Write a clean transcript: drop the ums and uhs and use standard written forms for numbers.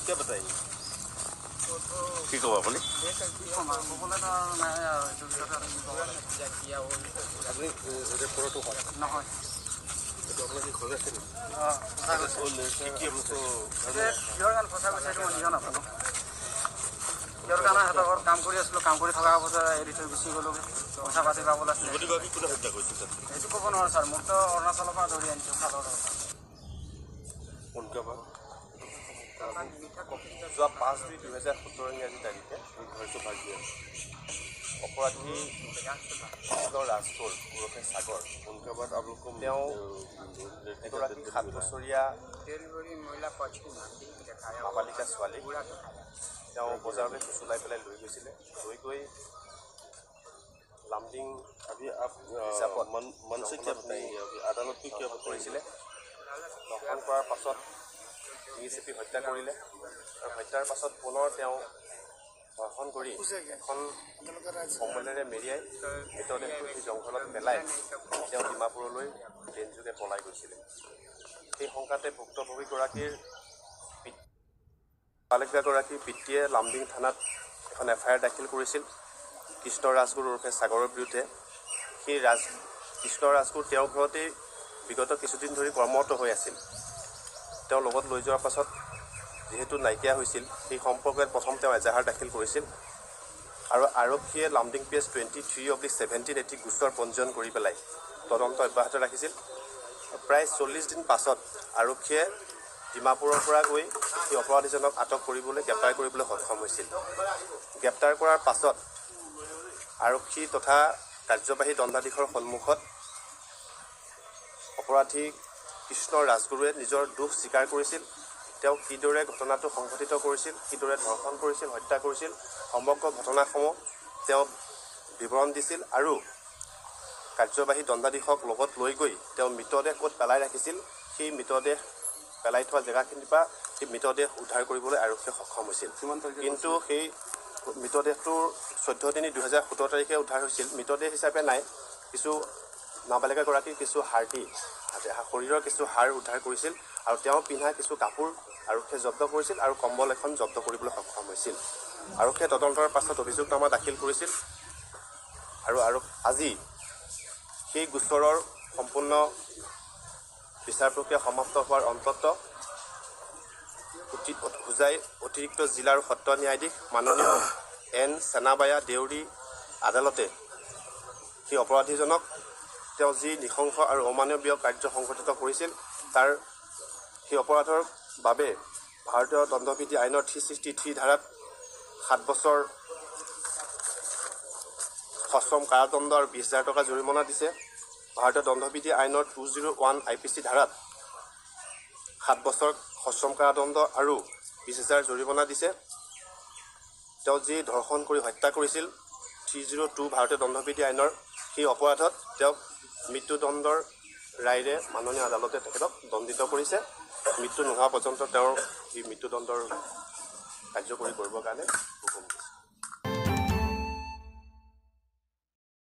क्या बताइए কি ক'ব আপুনি নহয় কাম কৰি আছিলোঁ কাম কৰি থকা অৱস্থাত এৰি থৈ গুচি গ'লোঁ পইচা পাতি পাবলৈ আছিলে সেইটো ক'ব নোৱাৰোঁ ছাৰ মোকতো অৰুণাচলৰ পৰা ধৰি আনিছোঁ খালৰ যোৱা 5/2/2017 ইংৰাজী তাৰিখে এই ঘৰটো ভাগি আছে অপৰাধী ৰাজকোৰ ওৰফে সাগৰ উনকাবাদ আপোনালোক তেওঁ এগৰাকী 7 বছৰীয়া নাবালিকা ছোৱালী তেওঁ বজাৰলৈ ফুচুলাই পেলাই লৈ গৈছিলে লৈ গৈ লামডিং হিচাপত আদালত কিয় কৰিছিলে দৰ্শন কৰাৰ পাছত ডিএছপি হত্যা কৰিলে আৰু হত্যাৰ পাছত পুনৰ তেওঁ ধৰ্ষণ কৰি এখন কম্বলেৰে মেৰিয়াই মৃতদেহটো সেই জংঘলত পেলাই তেওঁ ডিমাপুৰলৈ ট্ৰেইনযোগে পলাই গৈছিলে সেই সংকাতে ভুক্তভোগীগৰাকীৰ বালিকাগৰাকীৰ পিতৃয়ে লামডিং থানাত এখন এফআইআৰ দাখিল কৰিছিল কৃষ্ণ ৰাজগুৰু ওৰফে সাগৰৰ বিৰুদ্ধে সেই কৃষ্ণ ৰাজগুৰু তেওঁৰ ঘৰতেই বিগত কিছুদিন ধৰি কৰ্মৰত হৈ আছিল তেওঁ লগত লৈ যোৱাৰ পাছত যেহেতু নাইকিয়া হৈছিল সেই সম্পৰ্কত প্ৰথম তেওঁ এজাহাৰ দাখিল কৰিছিল আৰু আৰক্ষীয়ে লামডিং PS 23/17 এটি গোচৰ পঞ্জীয়ন কৰি পেলাই তদন্ত অব্যাহত ৰাখিছিল প্ৰায় 40 দিন পাছত আৰক্ষীয়ে ডিমাপুৰৰ পৰা গৈ সেই অপৰাধীজনক আটক কৰিবলৈ গ্ৰেপ্তাৰ কৰিবলৈ সক্ষম হৈছিল গ্ৰেপ্তাৰ কৰাৰ পাছত আৰক্ষী তথা কাৰ্যবাহী দণ্ডাধীশৰ সন্মুখত অপৰাধী কৃষ্ণ ৰাজগুৰুৱে নিজৰ দোষ স্বীকাৰ কৰিছিল তেওঁ কিদৰে ঘটনাটো সংঘটিত কৰিছিল কিদৰে ধৰ্ষণ কৰিছিল হত্যা কৰিছিল সমগ্ৰ ঘটনাসমূহ তেওঁ বিৱৰণ দিছিল আৰু কাৰ্যবাহী দণ্ডাধীশক লগত লৈ গৈ তেওঁ মৃতদেহ ক'ত পেলাই ৰাখিছিল সেই মৃতদেহ পেলাই থোৱা জেগাখিনিৰ পৰা সেই মৃতদেহ উদ্ধাৰ কৰিবলৈ আৰক্ষীয়ে সক্ষম হৈছিল কিন্তু সেই মৃতদেহটোৰ 14/3/2017 তাৰিখে উদ্ধাৰ হৈছিল মৃতদেহ হিচাপে নাই কিছু নাবালিকাগৰাকীৰ কিছু হাড়দি শৰীৰৰ কিছু হাড় উদ্ধাৰ কৰিছিল আৰু তেওঁ পিন্ধা কিছু কাপোৰ আৰক্ষীয়ে জব্দ কৰিছিল আৰু কম্বল এখন জব্দ কৰিবলৈ সক্ষম হৈছিল আৰক্ষীয়ে তদন্তৰ পাছত অভিযোগনামা দাখিল কৰিছিল আৰু আজি সেই গোচৰৰ সম্পূৰ্ণ বিচাৰ প্ৰক্ৰিয়া সমাপ্ত হোৱাৰ অন্তত হোজাই অতিৰিক্ত জিলাৰ সত্ৰ ন্যায়াধীশ মাননীয় N সেনাবায়া দেউৰী আদালতে সেই অপৰাধীজনক তেওঁ যি নিশংস আৰু অমানৱীয় কাৰ্য সংঘটিত কৰিছিল তাৰ সেই অপৰাধৰ বাবে ভাৰতীয় দণ্ডবিধি আইনৰ 363 ধাৰাত 7 বছৰ সশ্ৰম কাৰাদণ্ড আৰু 20,000 টকা জৰিমনা দিছে ভাৰতীয় দণ্ডবিধি আইনৰ 201 IPC ধাৰাত 7 বছৰ সশ্ৰম কাৰাদণ্ড আৰু 20,000 জৰিমনা দিছে তেওঁ যি ধৰ্ষণ কৰি হত্যা কৰিছিল 302 ভাৰতীয় দণ্ডবিধি আইনৰ সেই অপৰাধত তেওঁক মৃত্যুদণ্ডৰ ৰায়ৰে মাননীয় আদালতে তেখেতক দণ্ডিত কৰিছে মৃত্যু নোহোৱা পৰ্যন্ত তেওঁৰ এই মৃত্যুদণ্ডৰ কাৰ্যকৰী কৰিবৰ কাৰণে হুকুম দিছে